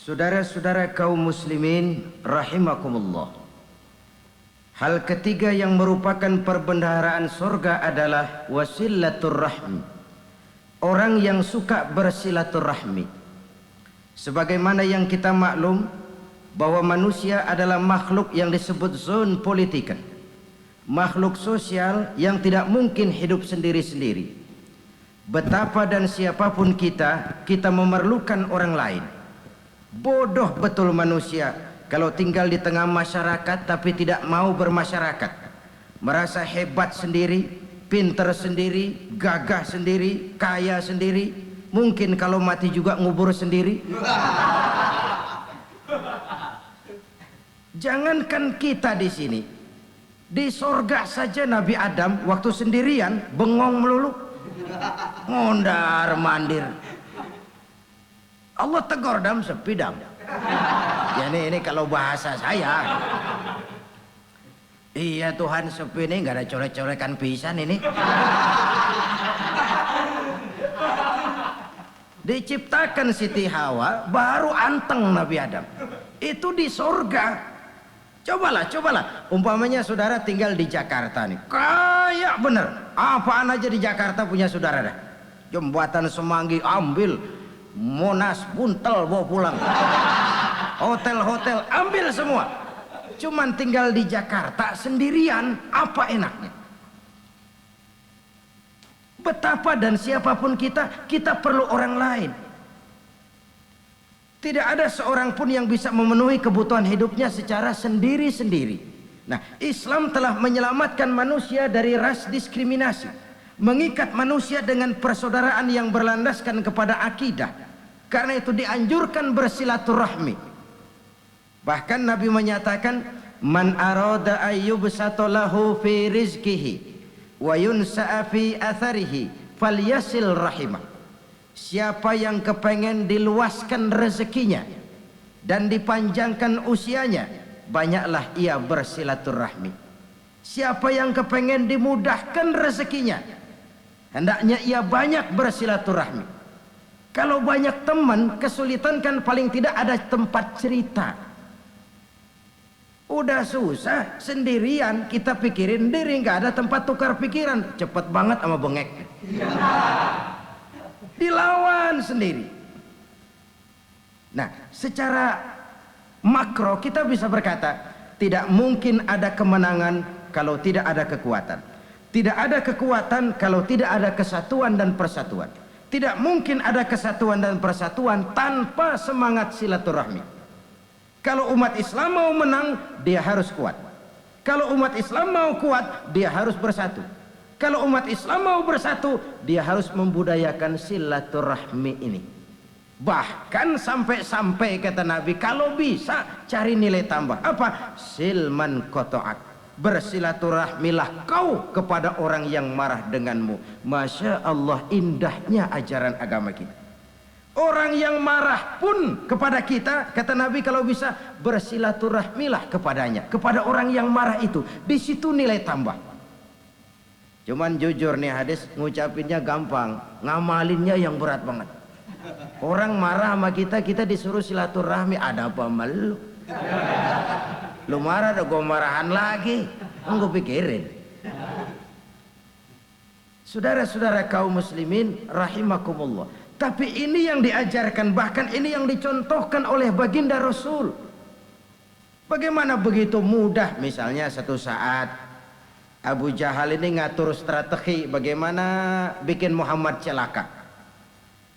Saudara-saudara kaum muslimin rahimakumullah. Hal ketiga yang merupakan perbendaharaan surga adalah wasilaturrahmi. Orang yang suka bersilaturahmi. Sebagaimana yang kita maklum bahwa manusia adalah makhluk yang disebut zon politikan. Makhluk sosial yang tidak mungkin hidup sendiri-sendiri. Betapa dan siapapun kita memerlukan orang lain. Bodoh betul manusia kalau tinggal di tengah masyarakat tapi tidak mau bermasyarakat. Merasa hebat sendiri, pinter sendiri, gagah sendiri, kaya sendiri. Mungkin kalau mati juga ngubur sendiri. Jangankan kita di sini, di sorga saja Nabi Adam waktu sendirian bengong melulu, ngondar mandir. Allah tegur dam sepi dam. Ya ini kalau bahasa saya. Iya Tuhan sepi ini nggak ada colek-colekan pisan ini. Diciptakan Siti Hawa baru anteng Nabi Adam. Itu di sorga. Cobalah. Umpamanya saudara tinggal di Jakarta nih. Kayak bener. Apaan aja di Jakarta punya saudara dah. Jembatan Semanggi ambil. Monas Buntel bawa pulang. Hotel-hotel ambil semua. Cuman tinggal di Jakarta sendirian, apa enaknya? Betapa dan siapapun kita perlu orang lain. Tidak ada seorang pun yang bisa memenuhi kebutuhan hidupnya secara sendiri-sendiri. Nah, Islam telah menyelamatkan manusia dari ras diskriminasi, mengikat manusia dengan persaudaraan yang berlandaskan kepada akidah. Karena itu dianjurkan bersilaturahmi. Bahkan Nabi menyatakan, man arada ayyubsata lahu fi rizqihi wa yunsa'a fi atharihi falyasil rahimah. Siapa yang kepengen diluaskan rezekinya dan dipanjangkan usianya, banyaklah ia bersilaturahmi. Siapa yang kepengen dimudahkan rezekinya, hendaknya ia banyak bersilaturahmi. Kalau banyak teman, kesulitan kan paling tidak ada tempat cerita. Udah susah sendirian, kita pikirin diri, nggak ada tempat tukar pikiran. Cepet banget sama bengek. Dilawan sendiri. Nah, secara makro kita bisa berkata, tidak mungkin ada kemenangan kalau tidak ada kekuatan. Tidak ada kekuatan kalau tidak ada kesatuan dan persatuan. Tidak mungkin ada kesatuan dan persatuan tanpa semangat silaturahmi. Kalau umat Islam mau menang, dia harus kuat. Kalau umat Islam mau kuat, dia harus bersatu. Kalau umat Islam mau bersatu, dia harus membudayakan silaturahmi ini. Bahkan sampai kata Nabi, kalau bisa cari nilai tambah. Apa? Silman koto'ak. Bersilaturahmilah kau kepada orang yang marah denganmu. Masya Allah, indahnya ajaran agama kita. Orang yang marah pun kepada kita, kata Nabi, kalau bisa bersilaturahmilah kepadanya, kepada orang yang marah itu. Di situ nilai tambah. Cuman jujur nih hadis, ngucapinnya gampang, ngamalinnya yang berat banget. Orang marah sama kita disuruh silaturahmi, ada apa malu? Lu marah, ada gue marahan lagi. Gue pikirin. Saudara-saudara kaum muslimin rahimakumullah. Tapi ini yang diajarkan, bahkan ini yang dicontohkan oleh baginda Rasul. Bagaimana begitu mudah, misalnya satu saat Abu Jahal ini ngatur strategi bagaimana bikin Muhammad celaka.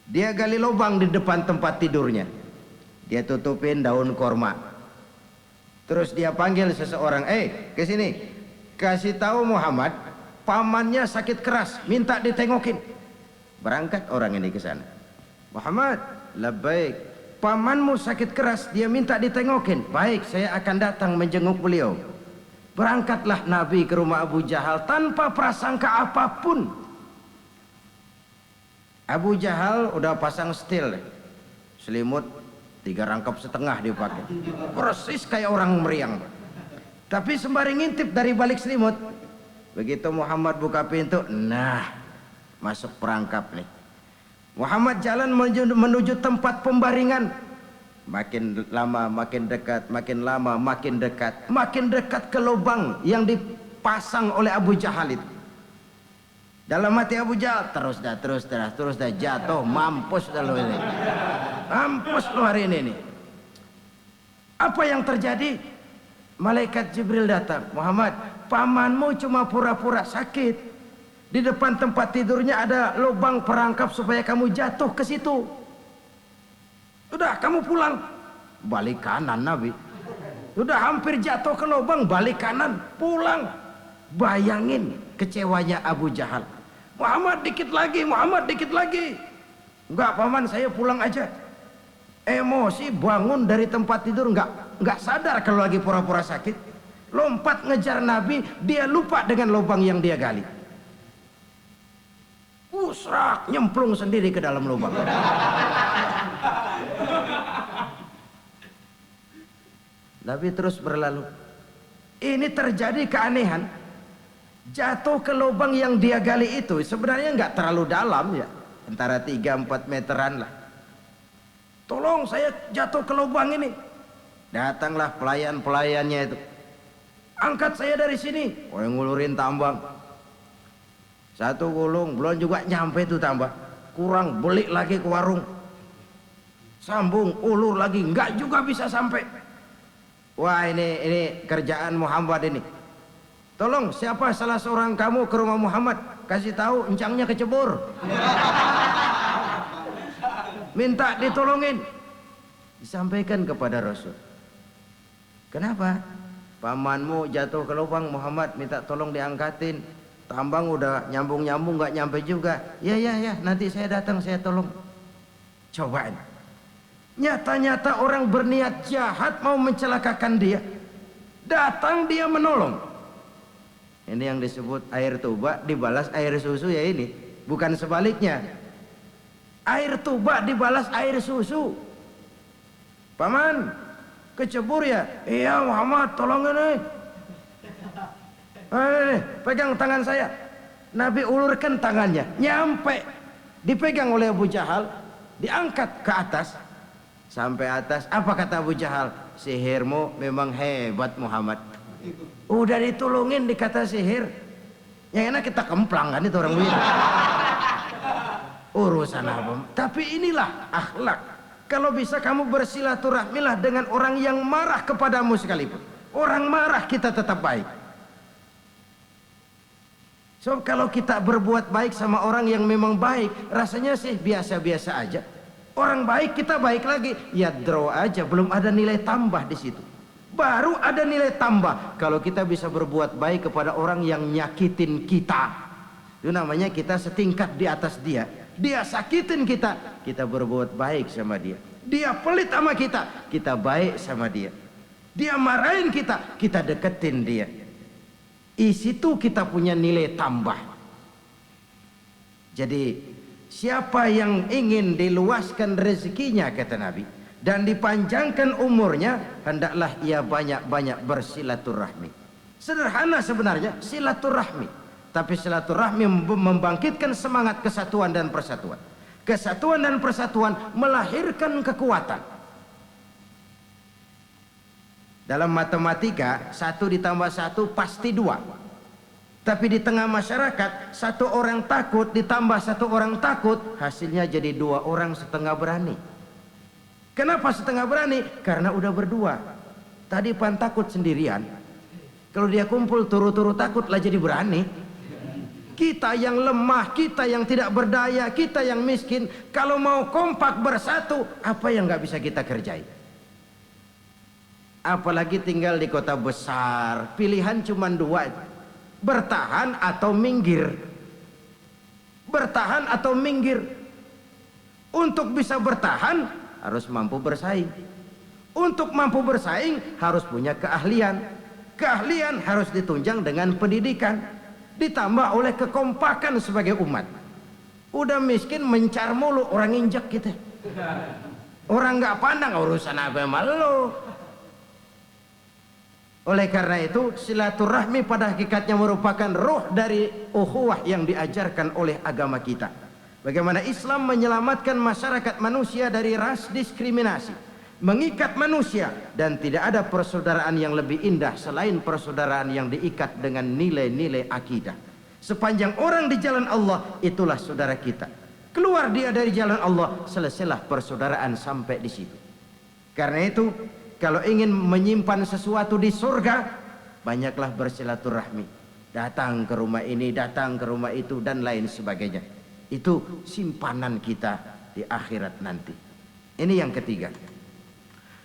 Dia gali lubang di depan tempat tidurnya. Dia tutupin daun korma. Terus dia panggil seseorang, ke sini, kasih tahu Muhammad, pamannya sakit keras, minta ditengokin. Berangkat orang ini ke sana. Muhammad, labbaik, pamanmu sakit keras, dia minta ditengokin. Baik, saya akan datang menjenguk beliau. Berangkatlah Nabi ke rumah Abu Jahal tanpa prasangka apapun. Abu Jahal udah pasang setil, selimut 3 rangkap setengah dipakai, persis kayak orang meriang. Tapi sembari ngintip dari balik selimut, begitu Muhammad buka pintu, nah masuk perangkap nih. Muhammad jalan menuju tempat pembaringan. Makin lama makin dekat, makin lama makin dekat, makin dekat ke lubang yang dipasang oleh Abu Jahal itu. Dalam hati Abu Jahal, terus dah jatuh, mampus dah lo ini, mampus lo hari ini nih. Apa yang terjadi? Malaikat Jibril datang, Muhammad, pamanmu cuma pura-pura sakit. Di depan tempat tidurnya ada lubang perangkap supaya kamu jatuh ke situ. Udah, kamu pulang. Balik kanan Nabi. Udah hampir jatuh ke lubang, balik kanan, pulang. Bayangin kecewanya Abu Jahal. Muhammad dikit lagi, Muhammad dikit lagi. Enggak paman, saya pulang aja. Emosi, bangun dari tempat tidur, enggak sadar kalau lagi pura-pura sakit. Lompat ngejar Nabi, dia lupa dengan lubang yang dia gali. Usrak, nyemplung sendiri ke dalam lubang. Nabi terus berlalu. Ini terjadi keanehan. Jatuh ke lubang yang dia gali itu sebenarnya nggak terlalu dalam ya, antara 3-4 meteran lah. Tolong saya jatuh ke lubang ini. Datanglah pelayan-pelayannya itu. Angkat saya dari sini. Oh, yang ngulurin tambang. Satu gulung belum juga nyampe itu tambang. Kurang, beli lagi ke warung. Sambung, ulur lagi, nggak juga bisa sampai. Wah, ini kerjaan Muhammad ini. Tolong, siapa salah seorang kamu ke rumah Muhammad, kasih tahu encangnya kecebur. Minta ditolongin. Disampaikan kepada Rasul. Kenapa? Pamanmu jatuh ke lubang, Muhammad minta tolong diangkatin. Tambang udah nyambung-nyambung nggak nyampe juga. Ya, nanti saya datang, saya tolong. Cobaan. Nyata-nyata orang berniat jahat mau mencelakakan dia. Datang dia menolong. Ini yang disebut air tuba dibalas air susu ya ini. Bukan sebaliknya. Air tuba dibalas air susu. Paman, kecebur ya? Iya Muhammad, tolong ini. Pegang tangan saya. Nabi ulurkan tangannya. Nyampe. Dipegang oleh Abu Jahal. Diangkat ke atas. Sampai atas. Apa kata Abu Jahal? Sihirmu memang hebat Muhammad. Udah ditolongin dikata sihir. Yang enak kita kemplang kan itu orang wira. Urusan apa? Tapi inilah akhlak. Kalau bisa kamu bersilaturahmilah dengan orang yang marah kepadamu sekalipun. Orang marah kita tetap baik. So kalau kita berbuat baik sama orang yang memang baik, rasanya sih biasa-biasa aja. Orang baik kita baik lagi, ya draw aja, belum ada nilai tambah di situ. Baru ada nilai tambah kalau kita bisa berbuat baik kepada orang yang nyakitin kita. Itu namanya kita setingkat di atas dia. Dia sakitin kita, kita berbuat baik sama dia. Dia pelit sama kita, kita baik sama dia. Dia marahin kita, kita deketin dia. Di situ kita punya nilai tambah. Jadi siapa yang ingin diluaskan rezekinya, kata Nabi, dan dipanjangkan umurnya, hendaklah ia banyak-banyak bersilaturahmi. Sederhana sebenarnya silaturahmi, tapi silaturahmi membangkitkan semangat kesatuan dan persatuan. Kesatuan dan persatuan melahirkan kekuatan. Dalam matematika 1 ditambah 1 pasti 2. Tapi di tengah masyarakat 1 orang takut ditambah 1 orang takut, hasilnya jadi 2 orang setengah berani. Kenapa setengah berani? Karena udah berdua. Tadi pan takut sendirian. Kalau dia kumpul turu-turu takut lah jadi berani. Kita yang lemah, kita yang tidak berdaya, kita yang miskin, kalau mau kompak bersatu, apa yang nggak bisa kita kerjain? Apalagi tinggal di kota besar, pilihan cuma 2, bertahan atau minggir. Bertahan atau minggir. Untuk bisa bertahan harus mampu bersaing. Untuk mampu bersaing harus punya keahlian. Keahlian harus ditunjang dengan pendidikan, ditambah oleh kekompakan sebagai umat. Udah miskin mencar mulu, orang injak kita. Orang nggak pandang urusan apa malu. Oleh karena itu silaturahmi pada hakikatnya merupakan roh dari ukhuwah yang diajarkan oleh agama kita. Bagaimana Islam menyelamatkan masyarakat manusia dari ras diskriminasi, mengikat manusia, dan tidak ada persaudaraan yang lebih indah selain persaudaraan yang diikat dengan nilai-nilai akidah. Sepanjang orang di jalan Allah, itulah saudara kita. Keluar dia dari jalan Allah, selesailah persaudaraan sampai di situ. Karena itu, kalau ingin menyimpan sesuatu di surga, banyaklah bersilaturahmi. Datang ke rumah ini, datang ke rumah itu, dan lain sebagainya. Itu simpanan kita di akhirat nanti. Ini yang ketiga.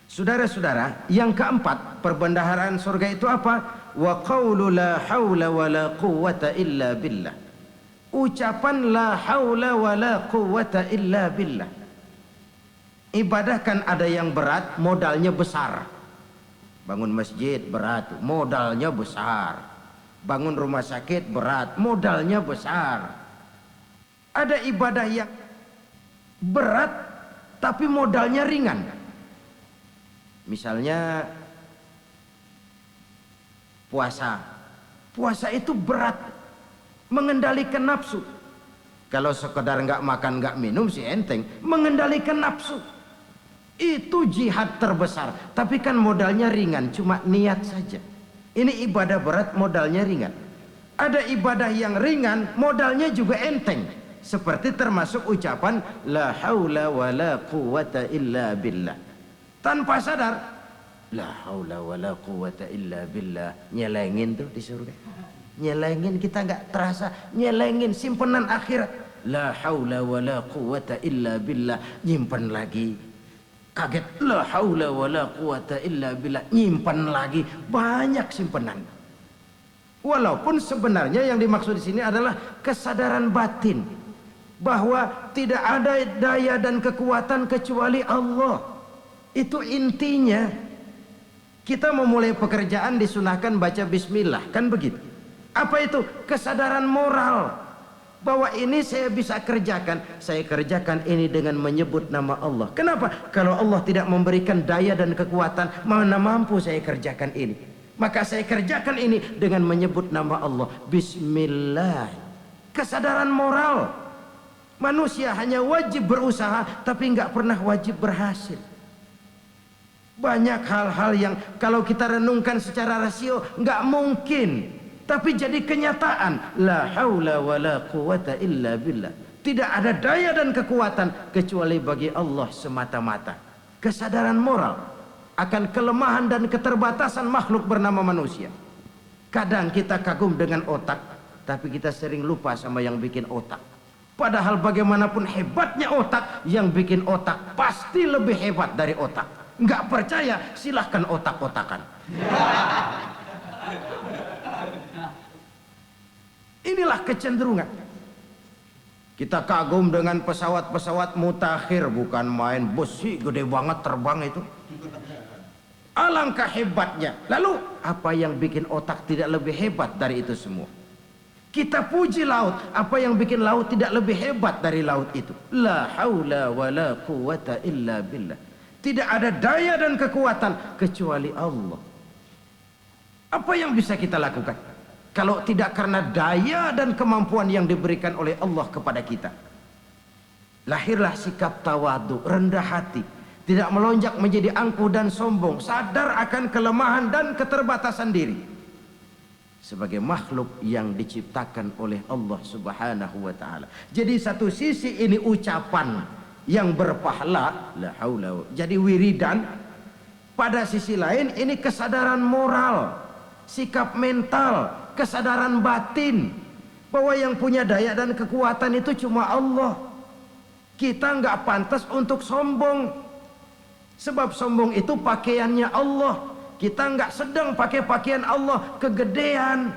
Saudara-saudara, yang keempat, perbendaharaan surga itu apa? Wa qawlu la hawla wa la quwwata illa billah. Ucapan la hawla wa la quwwata illa billah. Ibadah kan ada yang berat, modalnya besar. Bangun masjid berat, modalnya besar. Bangun rumah sakit berat, modalnya besar. Ada ibadah yang berat tapi modalnya ringan. Misalnya puasa. Puasa itu berat, mengendalikan nafsu. Kalau sekedar nggak makan nggak minum sih enteng, mengendalikan nafsu itu jihad terbesar. Tapi kan modalnya ringan, cuma niat saja. Ini ibadah berat, modalnya ringan. Ada ibadah yang ringan, modalnya juga enteng. Seperti termasuk ucapan la haula wa la quwwata illa billah. Tanpa sadar, la haula wa la quwwata illa billah, nyelengin tuh di surga. Nyelengin, kita nggak terasa, nyelengin simpenan akhirat. La haula wa la quwwata illa billah, nyimpen lagi. Kaget, la haula wa la quwwata illa billah, nyimpen lagi. Banyak simpenan. Walaupun sebenarnya yang dimaksud di sini adalah kesadaran batin bahwa tidak ada daya dan kekuatan kecuali Allah. Itu intinya. Kita memulai pekerjaan disunahkan baca bismillah, kan begitu? Apa itu? Kesadaran moral bahwa ini saya bisa kerjakan. Saya kerjakan ini dengan menyebut nama Allah. Kenapa? Kalau Allah tidak memberikan daya dan kekuatan, mana mampu saya kerjakan ini. Maka saya kerjakan ini dengan menyebut nama Allah. Bismillah. Kesadaran moral. Manusia hanya wajib berusaha, tapi nggak pernah wajib berhasil. Banyak hal-hal yang kalau kita renungkan secara rasio nggak mungkin, tapi jadi kenyataan. La haula wa la quwwata illa billah. Tidak ada daya dan kekuatan kecuali bagi Allah semata-mata. Kesadaran moral akan kelemahan dan keterbatasan makhluk bernama manusia. Kadang kita kagum dengan otak, tapi kita sering lupa sama yang bikin otak. Padahal bagaimanapun hebatnya otak, yang bikin otak pasti lebih hebat dari otak. Nggak percaya, silahkan otak-otakan. Inilah kecenderungan. Kita kagum dengan pesawat-pesawat mutakhir, bukan main, besi gede banget terbang itu. Alangkah hebatnya. Lalu apa yang bikin otak tidak lebih hebat dari itu semua? Kita puji laut, apa yang bikin laut tidak lebih hebat dari laut itu? La haula wa la quwwata illa billah. Tidak ada daya dan kekuatan kecuali Allah. Apa yang bisa kita lakukan kalau tidak karena daya dan kemampuan yang diberikan oleh Allah kepada kita? Lahirlah sikap tawadu, rendah hati, tidak melonjak menjadi angkuh dan sombong, sadar akan kelemahan dan keterbatasan diri sebagai makhluk yang diciptakan oleh Allah Subhanahu wa taala. Jadi satu sisi ini ucapan yang berpahala, la haula, jadi wiridan. Pada sisi lain ini kesadaran moral, sikap mental, kesadaran batin bahwa yang punya daya dan kekuatan itu cuma Allah. Kita nggak pantas untuk sombong, sebab sombong itu pakaiannya Allah. Kita nggak sedang pakai pakaian Allah, kegedean.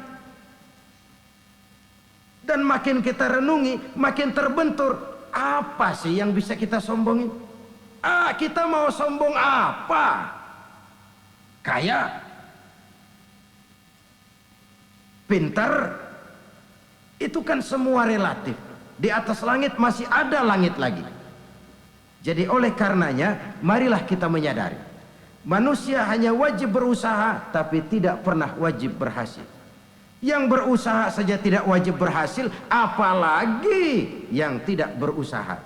Dan makin kita renungi, makin terbentur. Apa sih yang bisa kita sombongin? Kita mau sombong apa? Kaya, pintar, itu kan semua relatif. Di atas langit masih ada langit lagi. Jadi oleh karenanya, marilah kita menyadari, manusia hanya wajib berusaha, tapi tidak pernah wajib berhasil. Yang berusaha saja tidak wajib berhasil, apalagi yang tidak berusaha.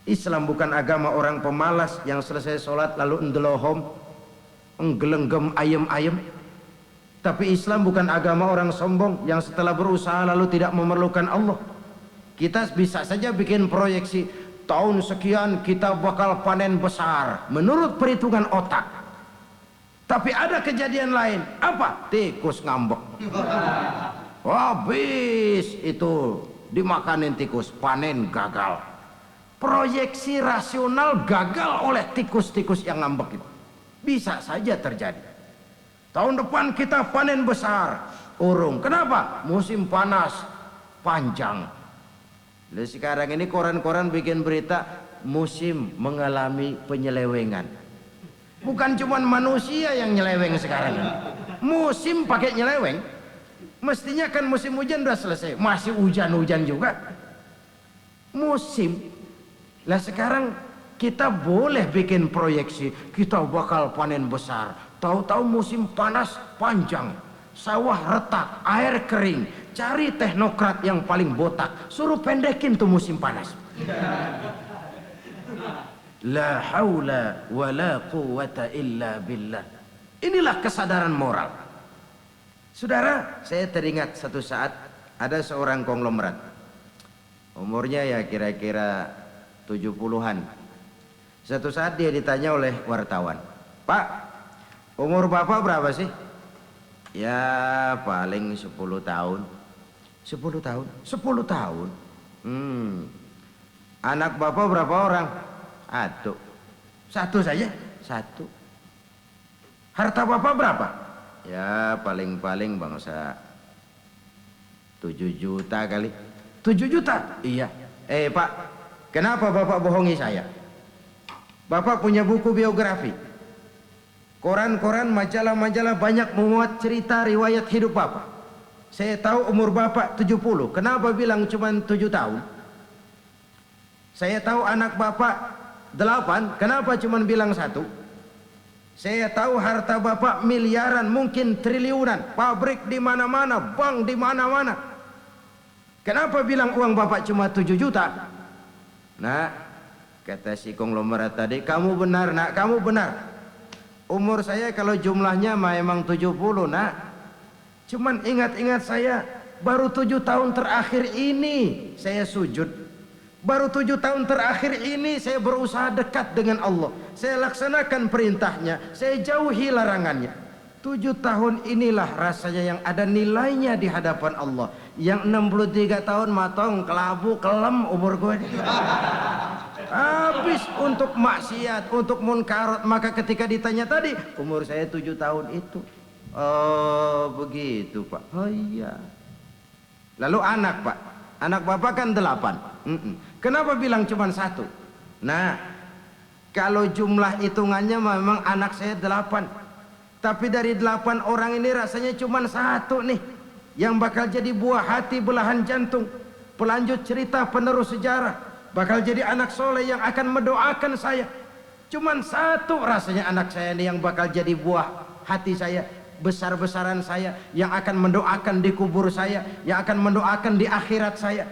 Islam bukan agama orang pemalas yang selesai sholat lalu endelohom, enggelenggem ayem-ayem. Tapi Islam bukan agama orang sombong yang setelah berusaha lalu tidak memerlukan Allah. Kita bisa saja bikin proyeksi, tahun sekian kita bakal panen besar menurut perhitungan otak. Tapi ada kejadian lain. Apa? Tikus ngambek. Habis itu dimakanin tikus, panen gagal. Proyeksi rasional gagal oleh tikus-tikus yang ngambek itu. Bisa saja terjadi. Tahun depan kita panen besar, urung. Kenapa? Musim panas panjang. Lalu sekarang ini koran-koran bikin berita musim mengalami penyelewengan. Bukan cuma manusia yang nyeleweng sekarang ini. Musim pakai nyeleweng. Mestinya kan musim hujan udah selesai, masih hujan-hujan juga. Musim. Lah sekarang kita boleh bikin proyeksi, kita bakal panen besar. Tahu-tahu musim panas panjang, sawah retak, air kering. Cari teknokrat yang paling botak, suruh pendekin tuh musim panas. La haula wa la quwata illa billah. Inilah kesadaran moral. Saudara, saya teringat satu saat ada seorang konglomerat. Umurnya ya kira-kira 70-an. Satu saat dia ditanya oleh wartawan, "Pak, umur Bapak berapa sih?" "Ya paling 10 tahun." 10 tahun? 10 tahun? Anak Bapak berapa orang? Satu. Satu saja? Satu. Harta Bapak berapa? Ya paling-paling bangsa 7 juta kali. 7 juta? Iya. Pak, kenapa Bapak bohongi saya? Bapak punya buku biografi, koran-koran, majalah-majalah banyak memuat cerita riwayat hidup Bapak. Saya tahu umur Bapak 70. Kenapa bilang cuma 7 tahun? Saya tahu anak Bapak 8. Kenapa cuma bilang 1? Saya tahu harta Bapak miliaran, mungkin triliunan, pabrik di mana-mana, bank di mana-mana. Kenapa bilang uang Bapak cuma 7 juta? Nah, kata si konglomerat tadi, "Kamu benar, Nak, kamu benar. Umur saya kalau jumlahnya memang 70, Nak. Cuman ingat-ingat saya, baru 7 tahun terakhir ini saya sujud. Baru 7 tahun terakhir ini saya berusaha dekat dengan Allah. Saya laksanakan perintahnya, saya jauhi larangannya. 7 tahun inilah rasanya yang ada nilainya di hadapan Allah. Yang 63 tahun matong, kelabu, kelem umur gue. Habis untuk maksiat, untuk munkarat. Maka ketika ditanya tadi, umur saya 7 tahun itu." "Oh begitu Pak." "Oh iya." Lalu anak Pak, anak Bapak kan 8. Kenapa bilang cuma 1? Nah, kalau jumlah hitungannya memang anak saya 8. Tapi dari 8 orang ini rasanya cuma 1 nih yang bakal jadi buah hati, belahan jantung, pelanjut cerita, penerus sejarah, bakal jadi anak soleh yang akan mendoakan saya. Cuman 1 rasanya anak saya ini yang bakal jadi buah hati saya, besar-besaran saya, yang akan mendoakan di kubur saya, yang akan mendoakan di akhirat saya.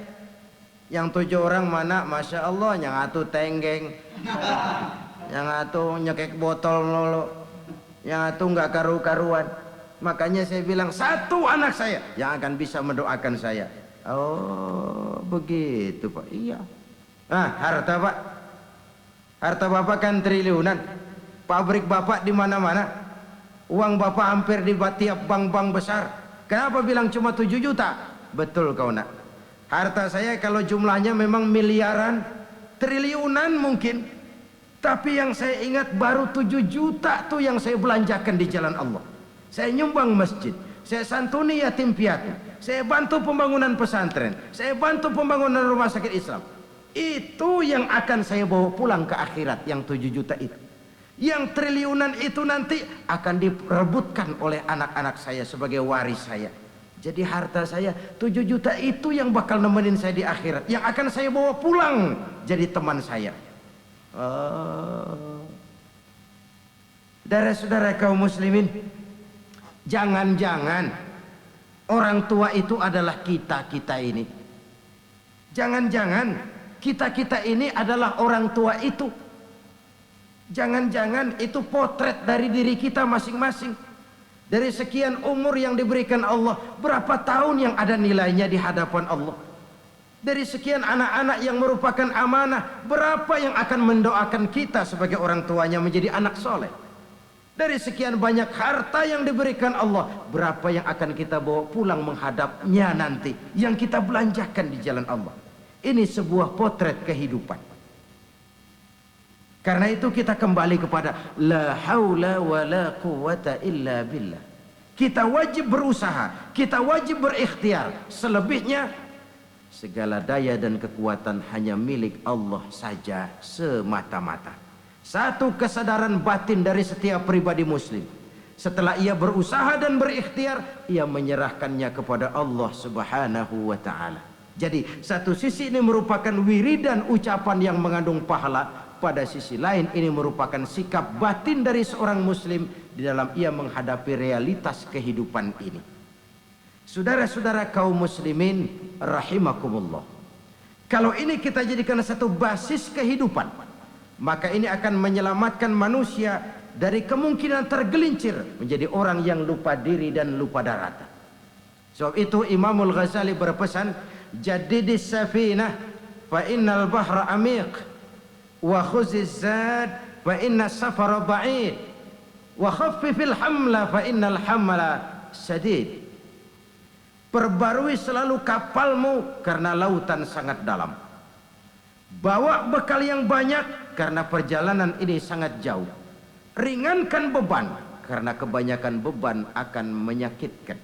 Yang 7 orang mana, Masya Allah, yang atu tenggeng, yang atu nyekek botol lolo, yang atu nggak karu-karuan. Makanya saya bilang 1 anak saya yang akan bisa mendoakan saya. Oh begitu Pak. Iya. Nah, harta Pak, harta Bapak kan triliunan, pabrik Bapak di mana-mana, uang Bapak hampir di tiap bank-bank besar. Kenapa bilang cuma 7 juta? Betul kau Nak. Harta saya kalau jumlahnya memang miliaran, triliunan mungkin. Tapi yang saya ingat baru 7 juta tuh yang saya belanjakan di jalan Allah. Saya nyumbang masjid, saya santuni yatim piatu, saya bantu pembangunan pesantren, saya bantu pembangunan rumah sakit Islam. Itu yang akan saya bawa pulang ke akhirat, yang 7 juta itu. Yang triliunan itu nanti akan diperebutkan oleh anak-anak saya sebagai waris saya. Jadi harta saya 7 juta itu yang bakal nemenin saya di akhirat, yang akan saya bawa pulang jadi teman saya. Saudara-saudara kaum muslimin, jangan-jangan orang tua itu adalah kita ini. Jangan-jangan Kita-kita ini adalah orang tua itu. Jangan-jangan itu potret dari diri kita masing-masing. Dari sekian umur yang diberikan Allah, berapa tahun yang ada nilainya di hadapan Allah? Dari sekian anak-anak yang merupakan amanah, berapa yang akan mendoakan kita sebagai orang tuanya menjadi anak soleh? Dari sekian banyak harta yang diberikan Allah, berapa yang akan kita bawa pulang menghadapnya nanti, yang kita belanjakan di jalan Allah? Ini sebuah potret kehidupan. Karena itu kita kembali kepada la haula wa la quwata illa billah. Kita wajib berusaha, kita wajib berikhtiar. Selebihnya segala daya dan kekuatan hanya milik Allah saja semata-mata. Satu kesadaran batin dari setiap pribadi muslim. Setelah ia berusaha dan berikhtiar, ia menyerahkannya kepada Allah Subhanahu wa ta'ala. Jadi satu sisi ini merupakan wiridan ucapan yang mengandung pahala, pada sisi lain ini merupakan sikap batin dari seorang muslim di dalam ia menghadapi realitas kehidupan ini. Saudara-saudara kaum muslimin rahimakumullah, kalau ini kita jadikan satu basis kehidupan, maka ini akan menyelamatkan manusia dari kemungkinan tergelincir menjadi orang yang lupa diri dan lupa daratan. Sebab itu Imamul Ghazali berpesan, jadidis safinah fa innal bahra amiq wa khuziz zad fa inna safara ba'id wa khaffifil hamla fa innal hamla sadid. Perbarui selalu kapalmu karena lautan sangat dalam. Bawa bekal yang banyak karena perjalanan ini sangat jauh. Ringankan beban karena kebanyakan beban akan menyakitkan.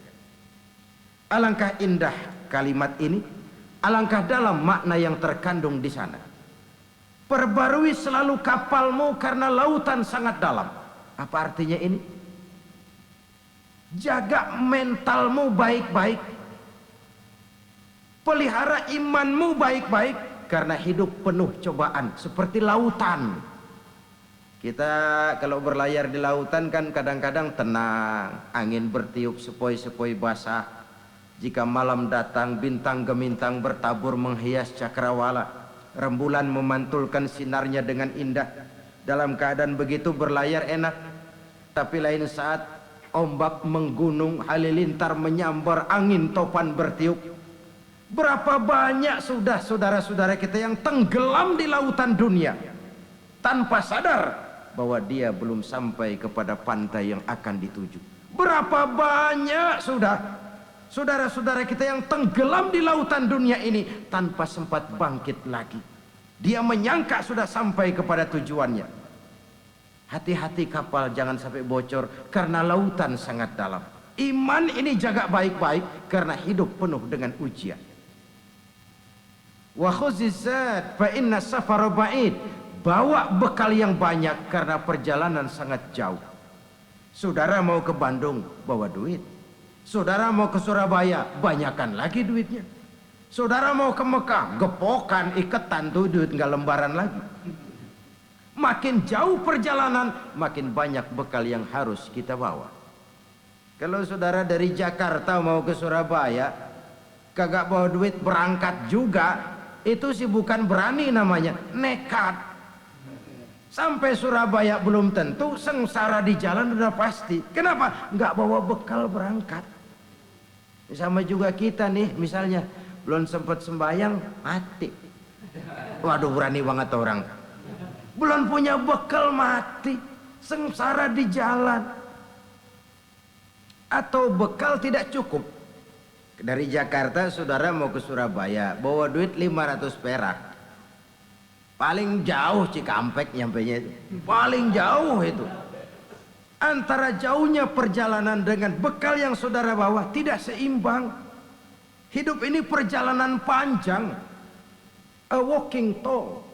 Alangkah indah kalimat ini, alangkah dalam makna yang terkandung di sana. Perbarui selalu kapalmu karena lautan sangat dalam. Apa artinya ini? Jaga mentalmu baik-baik. Pelihara imanmu baik-baik, karena hidup penuh cobaan seperti lautan. Kita kalau berlayar di lautan kan kadang-kadang tenang, angin bertiup sepoi-sepoi basah. Jika malam datang, bintang gemintang bertabur menghias cakrawala. Rembulan memantulkan sinarnya dengan indah. Dalam keadaan begitu berlayar enak. Tapi lain saat ombak menggunung, halilintar menyambar, angin topan bertiup. Berapa banyak sudah saudara-saudara kita yang tenggelam di lautan dunia tanpa sadar bahwa dia belum sampai kepada pantai yang akan dituju. Berapa banyak sudah saudara-saudara kita yang tenggelam di lautan dunia ini tanpa sempat bangkit lagi. Dia menyangka sudah sampai kepada tujuannya. Hati-hati kapal jangan sampai bocor karena lautan sangat dalam. Iman ini jaga baik-baik karena hidup penuh dengan ujian. Wa khuzizat fa inna safara ba'id. Bawa bekal yang banyak karena perjalanan sangat jauh. Saudara mau ke Bandung, bawa duit. Saudara mau ke Surabaya, banyakan lagi duitnya. Saudara mau ke Mekah, gepokan, iketan tuh duit nggak lembaran lagi. Makin jauh perjalanan, makin banyak bekal yang harus kita bawa. Kalau saudara dari Jakarta mau ke Surabaya, kagak bawa duit berangkat juga, itu sih bukan berani namanya, nekat. Sampai Surabaya belum tentu, sengsara di jalan udah pasti. Kenapa? Nggak bawa bekal berangkat. Sama juga kita nih, misalnya belum sempat sembahyang, mati. Waduh, berani banget orang. Belum punya bekal, mati. Sengsara di jalan. Atau bekal tidak cukup. Dari Jakarta saudara mau ke Surabaya, bawa duit 500 perak. Paling jauh Cikampek nyampenya itu. Paling jauh itu. Antara jauhnya perjalanan dengan bekal yang saudara bawa tidak seimbang. Hidup ini perjalanan panjang. A walking tour.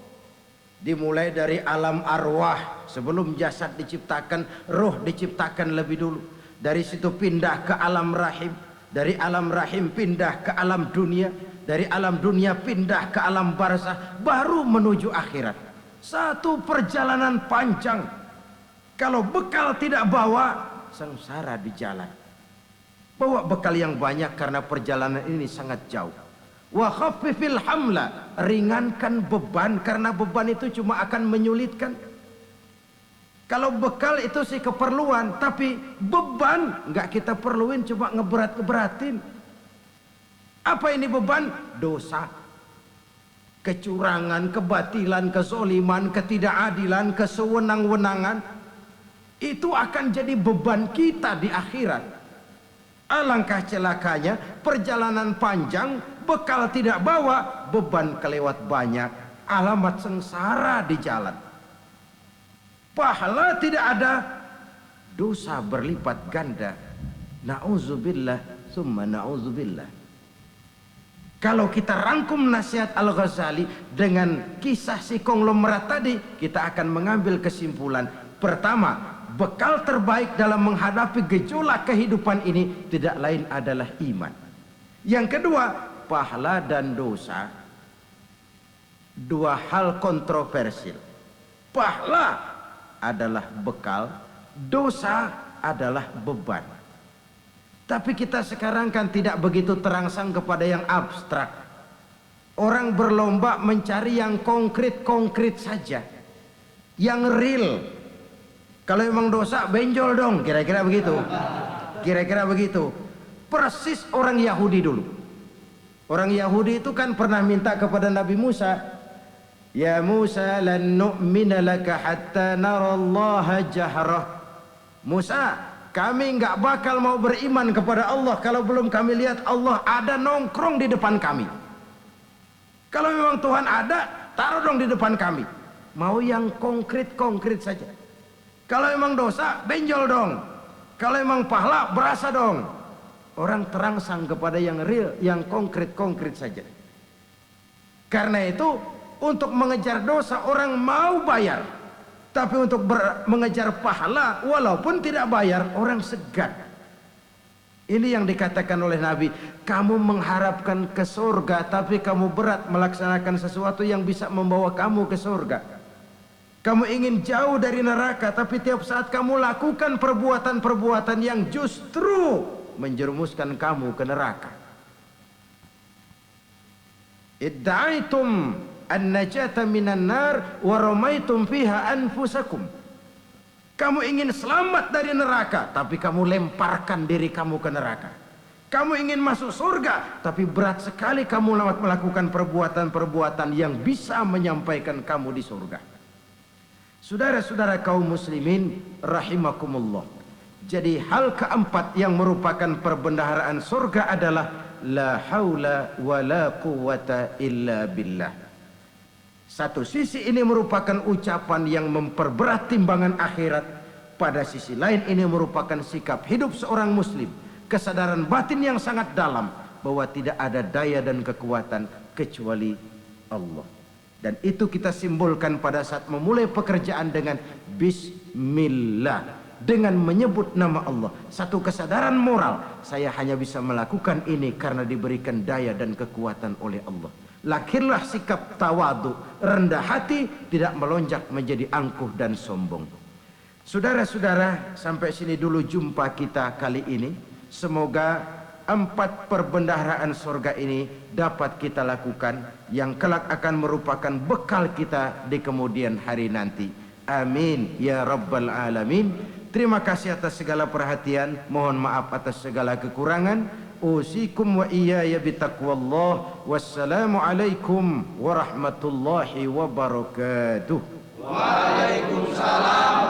Dimulai dari alam arwah. Sebelum jasad diciptakan, roh diciptakan lebih dulu. Dari situ pindah ke alam rahim. Dari alam rahim pindah ke alam dunia. Dari alam dunia pindah ke alam barzah. Baru menuju akhirat. Satu perjalanan panjang. Kalau bekal tidak bawa, sengsara di jalan. Bawa bekal yang banyak karena perjalanan ini sangat jauh. Wa khaffifil hamla, ringankan beban, karena beban itu cuma akan menyulitkan. Kalau bekal itu sih keperluan, tapi beban nggak kita perluin, cuma ngeberat-ngeberatin. Apa ini beban? Dosa, kecurangan, kebatilan, kezoliman, ketidakadilan, kesewenang-wenangan. Itu akan jadi beban kita di akhirat. Alangkah celakanya, perjalanan panjang, bekal tidak bawa, beban kelewat banyak, alamat sengsara di jalan. Pahala tidak ada, dosa berlipat ganda. Na'udzubillah summa na'udzubillah. Kalau kita rangkum nasihat Al-Ghazali dengan kisah si konglomerat tadi, kita akan mengambil kesimpulan. Pertama, bekal terbaik dalam menghadapi gejolak kehidupan ini tidak lain adalah iman. Yang kedua, pahala dan dosa dua hal kontroversial. Pahala adalah bekal, dosa adalah beban. Tapi kita sekarang kan tidak begitu terangsang kepada yang abstrak. Orang berlomba mencari yang konkret-konkret saja, yang real. Kalau memang dosa, benjol dong, kira-kira begitu. Kira-kira begitu. Persis orang Yahudi dulu. Orang Yahudi itu kan pernah minta kepada Nabi Musa, ya Musa, lan nu'mina laka hatta narallaha jahrah. Musa, kami nggak bakal mau beriman kepada Allah kalau belum kami lihat Allah ada nongkrong di depan kami. Kalau memang Tuhan ada, taruh dong di depan kami. Mau yang konkret-konkret saja. Kalau memang dosa, benjol dong. Kalau memang pahala, berasa dong. Orang terangsang kepada yang real, yang konkret-konkret saja. Karena itu, untuk mengejar dosa orang mau bayar, tapi untuk mengejar pahala walaupun tidak bayar orang segan. Ini yang dikatakan oleh Nabi, kamu mengharapkan ke surga tapi kamu berat melaksanakan sesuatu yang bisa membawa kamu ke surga. Kamu ingin jauh dari neraka, tapi tiap saat kamu lakukan perbuatan-perbuatan yang justru menjerumuskan kamu ke neraka. Idda'aitum an-najata minan nar wa ramaitum fiha anfusakum. Kamu ingin selamat dari neraka, tapi kamu lemparkan diri kamu ke neraka. Kamu ingin masuk surga, tapi berat sekali kamu melakukan perbuatan-perbuatan yang bisa menyampaikan kamu di surga. Saudara-saudara kaum muslimin rahimakumullah. Jadi hal keempat yang merupakan perbendaharaan surga adalah la haula wa la quwata illa billah. Satu sisi ini merupakan ucapan yang memperberat timbangan akhirat. Pada sisi lain ini merupakan sikap hidup seorang muslim, kesadaran batin yang sangat dalam bahwa tidak ada daya dan kekuatan kecuali Allah. Dan itu kita simbolkan pada saat memulai pekerjaan dengan bismillah, dengan menyebut nama Allah. Satu kesadaran moral, saya hanya bisa melakukan ini karena diberikan daya dan kekuatan oleh Allah. Lahirlah sikap tawadu, rendah hati, tidak melonjak menjadi angkuh dan sombong. Saudara-saudara, sampai sini dulu jumpa kita kali ini. Semoga 4 perbendaharaan surga ini dapat kita lakukan, yang kelak akan merupakan bekal kita di kemudian hari nanti. Amin ya rabbal alamin. Terima kasih atas segala perhatian, mohon maaf atas segala kekurangan. Usikum wa iyaya bitaqwallah. Wassalamu alaikum warahmatullahi wabarakatuh. Waalaikumsalam